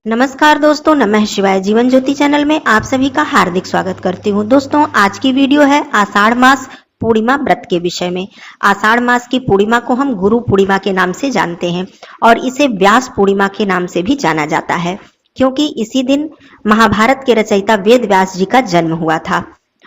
नमस्कार दोस्तों, नमः शिवाय। जीवन ज्योति चैनल में आप सभी का हार्दिक स्वागत करती हूँ। दोस्तों, आज की वीडियो है आषाढ़ मास पूर्णिमा व्रत के विषय में। आषाढ़ मास की पूर्णिमा को हम गुरु पूर्णिमा के नाम से जानते हैं और इसे व्यास पूर्णिमा के नाम से भी जाना जाता है, क्योंकि इसी दिन महाभारत के रचयिता वेद व्यास जी का जन्म हुआ था।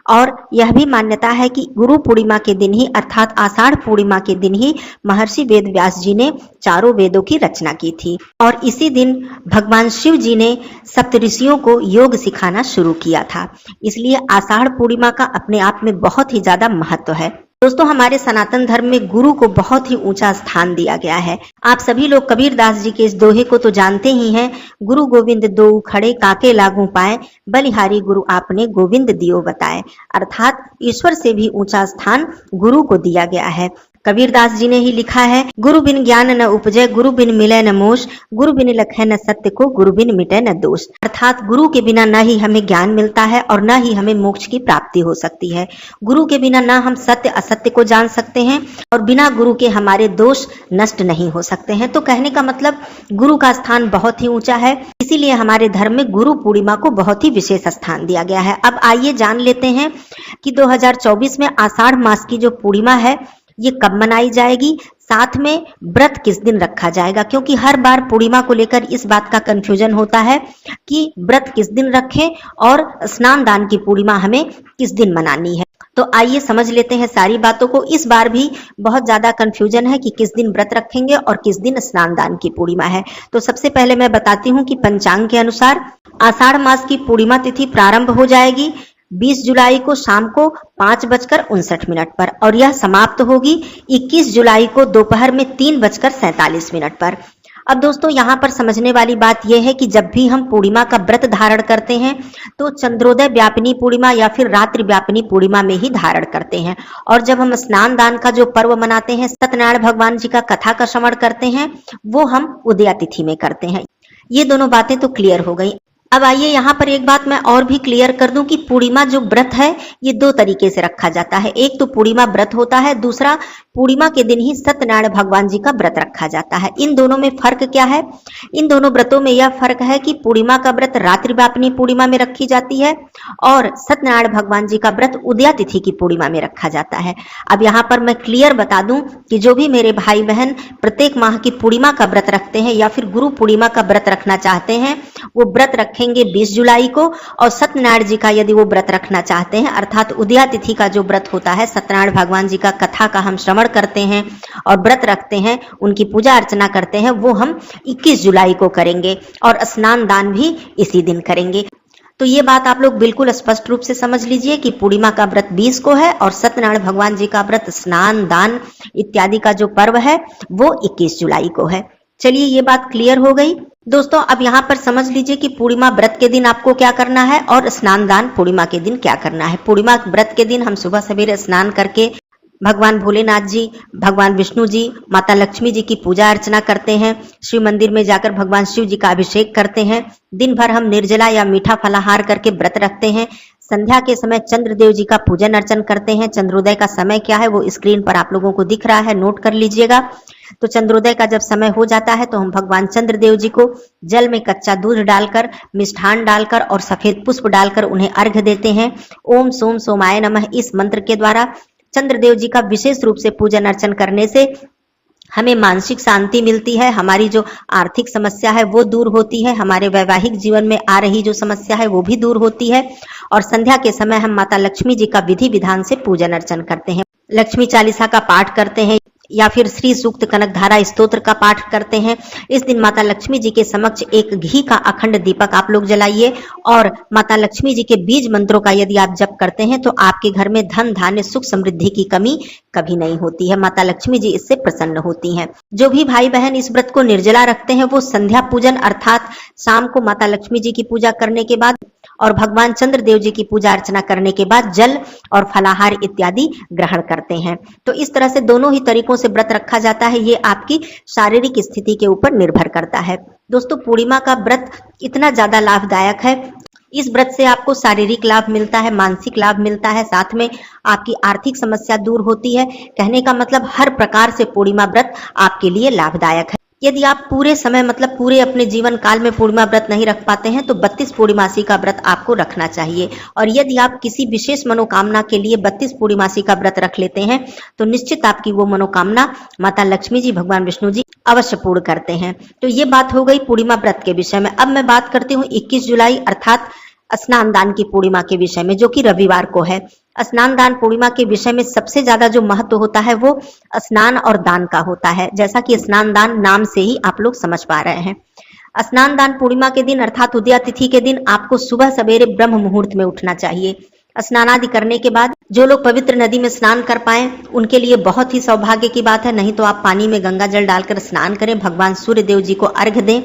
और यह भी मान्यता है कि गुरु पूर्णिमा के दिन ही अर्थात आषाढ़ पूर्णिमा के दिन ही महर्षि वेद व्यास जी ने चारों वेदों की रचना की थी और इसी दिन भगवान शिव जी ने सप्तऋषियों को योग सिखाना शुरू किया था। इसलिए आषाढ़ पूर्णिमा का अपने आप में बहुत ही ज्यादा महत्व है। दोस्तों, हमारे सनातन धर्म में गुरु को बहुत ही ऊंचा स्थान दिया गया है। आप सभी लोग कबीर दास जी के इस दोहे को तो जानते ही हैं। गुरु गोविंद दो खड़े काके लागू पाए, बलिहारी गुरु आपने गोविंद दियो बताए। अर्थात ईश्वर से भी ऊंचा स्थान गुरु को दिया गया है। कबीर दास जी ने ही लिखा है, गुरु बिन ज्ञान न उपजय, गुरु बिन मिले न मोश, गुरु बिन लखै न सत्य को, गुरु बिन मिटे न दोष। अर्थात गुरु के बिना न ही हमें ज्ञान मिलता है और न ही हमें मोक्ष की प्राप्ति हो सकती है। गुरु के बिना न हम सत्य असत्य को जान सकते हैं और बिना गुरु के हमारे दोष नष्ट नहीं हो सकते हैं। तो कहने का मतलब गुरु का स्थान बहुत ही ऊंचा है, इसीलिए हमारे धर्म में गुरु पूर्णिमा को बहुत ही विशेष स्थान दिया गया है। अब आइए जान लेते हैं कि 2024 में आषाढ़ मास की जो पूर्णिमा है ये कब मनाई जाएगी, साथ में व्रत किस दिन रखा जाएगा, क्योंकि हर बार पूर्णिमा को लेकर इस बात का कंफ्यूजन होता है कि व्रत किस दिन रखें और स्नान दान की पूर्णिमा हमें किस दिन मनानी है। तो आइए समझ लेते हैं सारी बातों को। इस बार भी बहुत ज्यादा कंफ्यूजन है कि किस दिन व्रत रखेंगे और किस दिन स्नान दान की पूर्णिमा है। तो सबसे पहले मैं बताती हूँ कि पंचांग के अनुसार आषाढ़ मास की पूर्णिमा तिथि प्रारंभ हो जाएगी 20 जुलाई को शाम को 5:59 पर और यह समाप्त होगी 21 जुलाई को दोपहर में 3:47 पर। अब दोस्तों, यहाँ पर समझने वाली बात यह है कि जब भी हम पूर्णिमा का व्रत धारण करते हैं तो चंद्रोदय व्यापिनी पूर्णिमा या फिर रात्रि व्यापिनी पूर्णिमा में ही धारण करते हैं। और जब हम स्नान दान का जो पर्व मनाते हैं, सत्यनारायण भगवान जी का कथा का श्रवण करते हैं, वो हम उदया तिथि में करते हैं। ये दोनों बातें तो क्लियर हो गई। अब आइए यहाँ पर एक बात मैं और भी क्लियर कर दूं कि पूर्णिमा जो व्रत है ये दो तरीके से रखा जाता है। एक तो पूर्णिमा व्रत होता है, दूसरा पूर्णिमा के दिन ही सत्यनारायण भगवान जी का व्रत रखा जाता है। इन दोनों में फर्क क्या है? इन दोनों व्रतों में यह फर्क है कि पूर्णिमा का व्रत रात्रि व्यापिनी पूर्णिमा में रखी जाती है और सत्यनारायण भगवान जी का व्रत उदया तिथि की पूर्णिमा में रखा जाता है। अब यहाँ पर मैं क्लियर बता दूं कि जो भी मेरे भाई बहन प्रत्येक माह की पूर्णिमा का व्रत रखते हैं या फिर गुरु पूर्णिमा का व्रत रखना चाहते हैं, वो व्रत रखेंगे 20 जुलाई को। और सत्यनारायण जी का यदि वो व्रत रखना चाहते हैं, अर्थात उदया तिथि का जो व्रत होता है, सत्यनारायण भगवान जी का कथा का हम श्रवण करते हैं और व्रत रखते हैं, उनकी पूजा अर्चना करते हैं, वो हम 21 जुलाई को करेंगे और स्नान दान भी इसी दिन करेंगे। तो ये बात आप लोग बिल्कुल स्पष्ट रूप से समझ लीजिए कि पूर्णिमा का व्रत 20 को है और सत्यनारायण भगवान जी का व्रत स्नान दान इत्यादि का जो पर्व है वो 21 जुलाई को है। चलिए, ये बात क्लियर हो गई। दोस्तों, अब यहाँ पर समझ लीजिए कि पूर्णिमा व्रत के दिन आपको क्या करना है और स्नान दान पूर्णिमा के दिन क्या करना है। पूर्णिमा व्रत के दिन हम सुबह सवेरे स्नान करके भगवान भोलेनाथ जी, भगवान विष्णु जी, माता लक्ष्मी जी की पूजा अर्चना करते हैं। शिव मंदिर में जाकर भगवान शिव जी का अभिषेक करते हैं। दिन भर हम निर्जला या मीठा फलाहार करके व्रत रखते हैं। संध्या के समय चंद्रदेव जी का पूजन अर्चन करते हैं। चंद्रोदय का समय क्या है वो स्क्रीन पर आप लोगों को दिख रहा है, नोट कर लीजिएगा। तो चंद्रोदय का जब समय हो जाता है तो हम भगवान चंद्रदेव जी को जल में कच्चा दूध डालकर, मिष्ठान डालकर और सफेद पुष्प डालकर उन्हें अर्घ्य देते हैं। ओम सोम सोमाय नमः इस मंत्र के द्वारा चंद्रदेव जी का विशेष रूप से पूजन अर्चन करने से हमें मानसिक शांति मिलती है, हमारी जो आर्थिक समस्या है वो दूर होती है, हमारे वैवाहिक जीवन में आ रही जो समस्या है वो भी दूर होती है। और संध्या के समय हम माता लक्ष्मी जी का विधि विधान से पूजन अर्चन करते हैं। लक्ष्मी चालीसा का पाठ करते हैं या फिर श्री सूक्त कनक धारा स्तोत्र का पाठ करते हैं। इस दिन माता लक्ष्मी जी के समक्ष एक घी का अखंड दीपक आप लोग जलाइए और माता लक्ष्मी जी के बीज मंत्रों का यदि आप जप करते हैं तो आपके घर में धन धान्य सुख समृद्धि की कमी कभी नहीं होती है। माता लक्ष्मी जी इससे प्रसन्न होती हैं। जो भी भाई बहन इस व्रत को निर्जला रखते हैं वो संध्या पूजन अर्थात शाम को माता लक्ष्मी जी की पूजा करने के बाद और भगवान चंद्रदेव जी की पूजा अर्चना करने के बाद जल और फलाहार इत्यादि ग्रहण करते हैं। तो इस तरह से दोनों ही तरीकों से व्रत रखा जाता है। ये आपकी शारीरिक स्थिति के ऊपर निर्भर करता है। दोस्तों, पूर्णिमा का व्रत इतना ज्यादा लाभदायक है। इस व्रत से आपको शारीरिक लाभ मिलता है, मानसिक लाभ मिलता है, साथ में आपकी आर्थिक समस्या दूर होती है। कहने का मतलब हर प्रकार से पूर्णिमा व्रत आपके लिए लाभदायक है। यदि आप पूरे समय मतलब पूरे अपने जीवन काल में पूर्णिमा व्रत नहीं रख पाते हैं तो 32 पूर्णिमासी का व्रत आपको रखना चाहिए। और यदि आप किसी विशेष मनोकामना के लिए 32 पूर्णिमासी का व्रत रख लेते हैं तो निश्चित आपकी वो मनोकामना माता लक्ष्मी जी, भगवान विष्णु जी अवश्य पूर्ण करते हैं। तो ये बात हो गई पूर्णिमा व्रत के विषय में। अब मैं बात करती हूँ 21 जुलाई अर्थात स्नान दान की पूर्णिमा के विषय में, जो कि रविवार को है। स्नान दान पूर्णिमा के विषय में सबसे ज्यादा जो महत्व होता है वो स्नान और दान का होता है, जैसा कि स्नान दान नाम से ही आप लोग समझ पा रहे हैं। स्नान दान पूर्णिमा के दिन अर्थात उदया तिथि के दिन आपको सुबह सवेरे ब्रह्म मुहूर्त में उठना चाहिए। स्नान आदि करने के बाद जो लोग पवित्र नदी में स्नान कर पाए उनके लिए बहुत ही सौभाग्य की बात है, नहीं तो आप पानी में गंगा जल डालकर स्नान करें, भगवान सूर्य देव जी को अर्घ्य दें।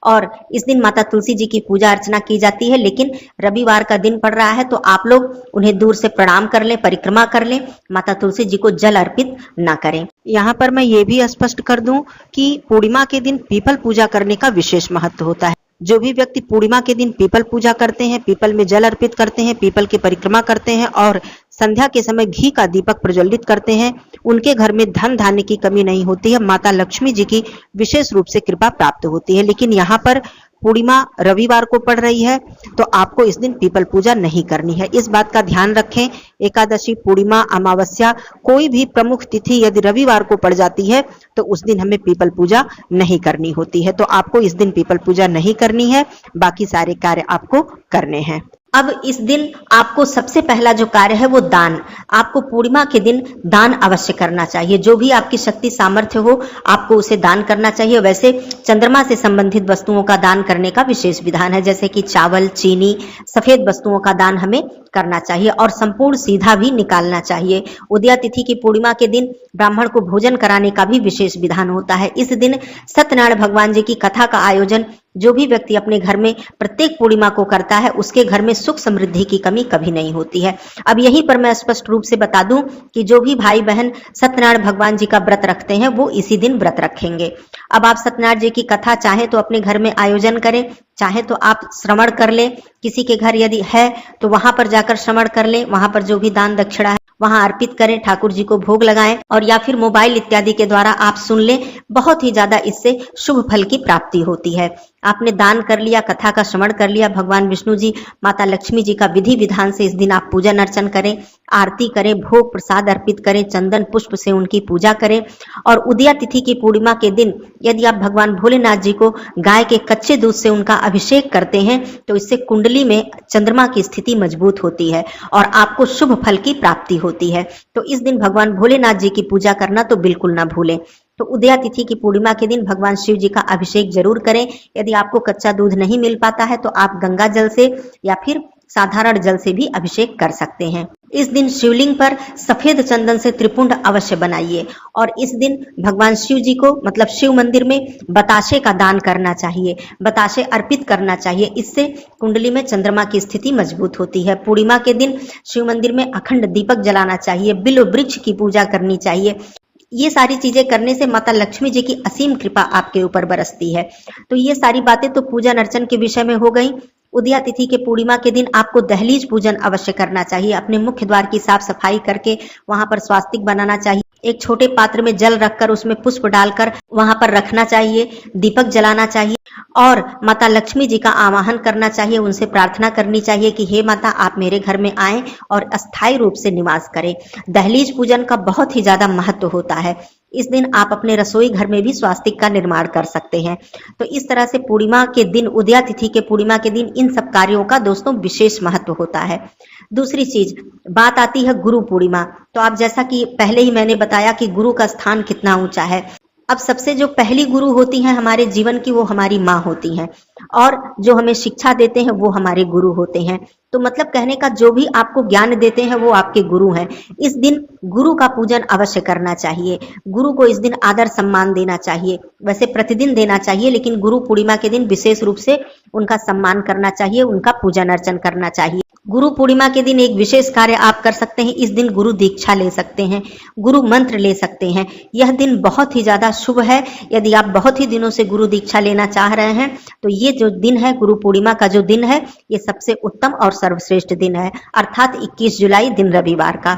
और इस दिन माता तुलसी जी की पूजा अर्चना की जाती है, लेकिन रविवार का दिन पड़ रहा है तो आप लोग उन्हें दूर से प्रणाम कर लें, परिक्रमा कर लें, माता तुलसी जी को जल अर्पित ना करें। यहाँ पर मैं ये भी स्पष्ट कर दूं कि पूर्णिमा के दिन पीपल पूजा करने का विशेष महत्व होता है। जो भी व्यक्ति पूर्णिमा के दिन पीपल पूजा करते हैं, पीपल में जल अर्पित करते हैं, पीपल की परिक्रमा करते हैं और संध्या के समय घी का दीपक प्रज्वलित करते हैं, उनके घर में धन धान्य की कमी नहीं होती है, माता लक्ष्मी जी की विशेष रूप से कृपा प्राप्त होती है। लेकिन यहाँ पर पूर्णिमा रविवार को पड़ रही है तो आपको इस दिन पीपल पूजा नहीं करनी है, इस बात का ध्यान रखें। एकादशी, पूर्णिमा, अमावस्या कोई भी प्रमुख तिथि यदि रविवार को पड़ जाती है तो उस दिन हमें पीपल पूजा नहीं करनी होती है। तो आपको इस दिन पीपल पूजा नहीं करनी है, बाकी सारे कार्य आपको करने हैं। अब इस दिन आपको सबसे पहला जो कार्य है वो दान। आपको पूर्णिमा के दिन दान अवश्य करना चाहिए, जो भी आपकी शक्ति सामर्थ्य हो आपको उसे दान करना चाहिए। वैसे चंद्रमा से संबंधित वस्तुओं का दान करने का विशेष विधान है, जैसे कि चावल, चीनी, सफेद वस्तुओं का दान हमें करना चाहिए और संपूर्ण सीधा भी निकालना चाहिए। उदया तिथि की पूर्णिमा के दिन ब्राह्मण को भोजन कराने का भी विशेष विधान होता है। इस दिन सत्यनारायण भगवान जी की कथा का आयोजन जो भी व्यक्ति अपने घर में प्रत्येक पूर्णिमा को करता है उसके घर में सुख समृद्धि की कमी कभी नहीं होती है। अब यहीं पर मैं स्पष्ट रूप से बता दूं कि जो भी भाई बहन सत्यनारायण भगवान जी का व्रत रखते हैं वो इसी दिन व्रत रखेंगे। अब आप सत्यनारायण जी की कथा चाहे तो अपने घर में आयोजन करें, चाहे तो आप श्रवण कर लें, किसी के घर यदि है तो वहां पर जाकर श्रवण कर लें, वहां पर जो भी दान दक्षिणा है वहां अर्पित करें, ठाकुर जी को भोग लगाएं, और या फिर मोबाइल इत्यादि के द्वारा आप सुन लें। बहुत ही ज्यादा इससे शुभ फल की प्राप्ति होती है। आपने दान कर लिया, कथा का श्रवण कर लिया, भगवान विष्णु जी, माता लक्ष्मी जी का विधि विधान से इस दिन आप पूजन अर्चन करें, आरती करें, भोग प्रसाद अर्पित करें, चंदन पुष्प से उनकी पूजा करें। और उदया तिथि की पूर्णिमा के दिन यदि आप भगवान भोलेनाथ जी को गाय के कच्चे दूध से उनका अभिषेक करते हैं तो इससे कुंडली में चंद्रमा की स्थिति मजबूत होती है और आपको शुभ फल की प्राप्ति होती है। तो इस दिन भगवान भोलेनाथ जी की पूजा करना तो बिल्कुल ना भूलें। तो उदया तिथि की पूर्णिमा के दिन भगवान शिव जी का अभिषेक जरूर करें। यदि आपको कच्चा दूध नहीं मिल पाता है तो आप गंगा जल से या फिर साधारण जल से भी अभिषेक कर सकते हैं। इस दिन शिवलिंग पर सफेद चंदन से त्रिपुंड अवश्य बनाइए और इस दिन भगवान शिव जी को मतलब शिव मंदिर में बताशे का दान करना चाहिए, बताशे अर्पित करना चाहिए। इससे कुंडली में चंद्रमा की स्थिति मजबूत होती है। पूर्णिमा के दिन शिव मंदिर में अखंड दीपक जलाना चाहिए, बिल्व वृक्ष की पूजा करनी चाहिए। ये सारी चीजें करने से माता लक्ष्मी जी की असीम कृपा आपके ऊपर बरसती है। तो ये सारी बातें तो पूजन अर्चन के विषय में हो गई। उदया तिथि के पूर्णिमा के दिन आपको दहलीज पूजन अवश्य करना चाहिए। अपने मुख्य द्वार की साफ सफाई करके वहां पर स्वास्तिक बनाना चाहिए। एक छोटे पात्र में जल रखकर उसमें पुष्प डालकर वहां पर रखना चाहिए, दीपक जलाना चाहिए और माता लक्ष्मी जी का आवाहन करना चाहिए। उनसे प्रार्थना करनी चाहिए कि हे माता, आप मेरे घर में आएं और अस्थायी रूप से निवास करें। दहलीज पूजन का बहुत ही ज्यादा महत्व होता है। इस दिन आप अपने रसोई घर में भी स्वास्तिक का निर्माण कर सकते हैं। तो इस तरह से पूर्णिमा के दिन, उदया तिथि के पूर्णिमा के दिन इन सब कार्यों का दोस्तों विशेष महत्व होता है। दूसरी चीज, बात आती है गुरु पूर्णिमा। तो आप जैसा कि पहले ही मैंने बताया कि गुरु का स्थान कितना ऊंचा है। अब सबसे जो पहली गुरु होती हैं हमारे जीवन की, वो हमारी माँ होती हैं और जो हमें शिक्षा देते हैं वो हमारे गुरु होते हैं। तो मतलब कहने का, जो भी आपको ज्ञान देते हैं वो आपके गुरु हैं। इस दिन गुरु का पूजन अवश्य करना चाहिए। गुरु को इस दिन आदर सम्मान देना चाहिए। वैसे प्रतिदिन देना चाहिए, लेकिन गुरु पूर्णिमा के दिन विशेष रूप से उनका सम्मान करना चाहिए, उनका पूजन अर्चन करना चाहिए। गुरु पूर्णिमा के दिन एक विशेष कार्य आप कर सकते हैं। इस दिन गुरु दीक्षा ले सकते हैं, गुरु मंत्र ले सकते हैं। यह दिन बहुत ही ज्यादा शुभ है। यदि आप बहुत ही दिनों से गुरु दीक्षा लेना चाह रहे हैं तो ये जो दिन है, गुरु पूर्णिमा का जो दिन है, ये सबसे उत्तम और सर्वश्रेष्ठ दिन है, अर्थात 21 जुलाई दिन रविवार का।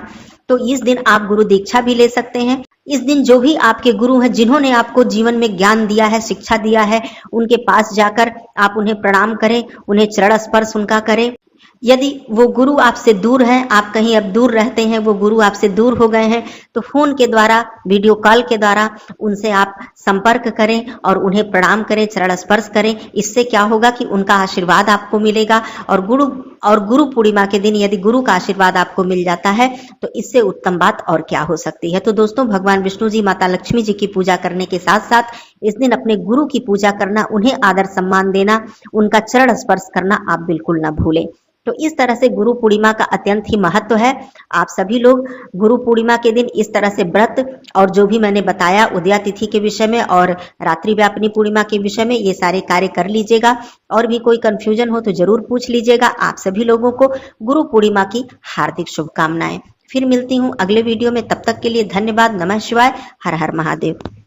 तो इस दिन आप गुरु दीक्षा भी ले सकते हैं। इस दिन जो भी आपके गुरु हैं, जिन्होंने आपको जीवन में ज्ञान दिया है, शिक्षा दिया है, उनके पास जाकर आप उन्हें प्रणाम करें, उन्हें चरण स्पर्श उनका करें। यदि वो गुरु आपसे दूर हैं, आप कहीं अब दूर रहते हैं, वो गुरु आपसे दूर हो गए हैं, तो फोन के द्वारा, वीडियो कॉल के द्वारा उनसे आप संपर्क करें और उन्हें प्रणाम करें, चरण स्पर्श करें। इससे क्या होगा कि उनका आशीर्वाद आपको मिलेगा। और गुरु पूर्णिमा के दिन यदि गुरु का आशीर्वाद आपको मिल जाता है तो इससे उत्तम बात और क्या हो सकती है। तो दोस्तों, भगवान विष्णु जी, माता लक्ष्मी जी की पूजा करने के साथ साथ इस दिन अपने गुरु की पूजा करना, उन्हें आदर सम्मान देना, उनका चरण स्पर्श करना आप बिल्कुल ना भूलें। तो इस तरह से गुरु पूर्णिमा का अत्यंत ही महत्व है। आप सभी लोग गुरु पूर्णिमा के दिन इस तरह से व्रत और जो भी मैंने बताया उदया तिथि के विषय में और रात्रि व्यापिनी पूर्णिमा के विषय में, ये सारे कार्य कर लीजिएगा। और भी कोई कंफ्यूजन हो तो जरूर पूछ लीजिएगा। आप सभी लोगों को गुरु पूर्णिमा की हार्दिक शुभकामनाएं। फिर मिलती हूँ अगले वीडियो में, तब तक के लिए धन्यवाद। नमः शिवाय। हर हर महादेव।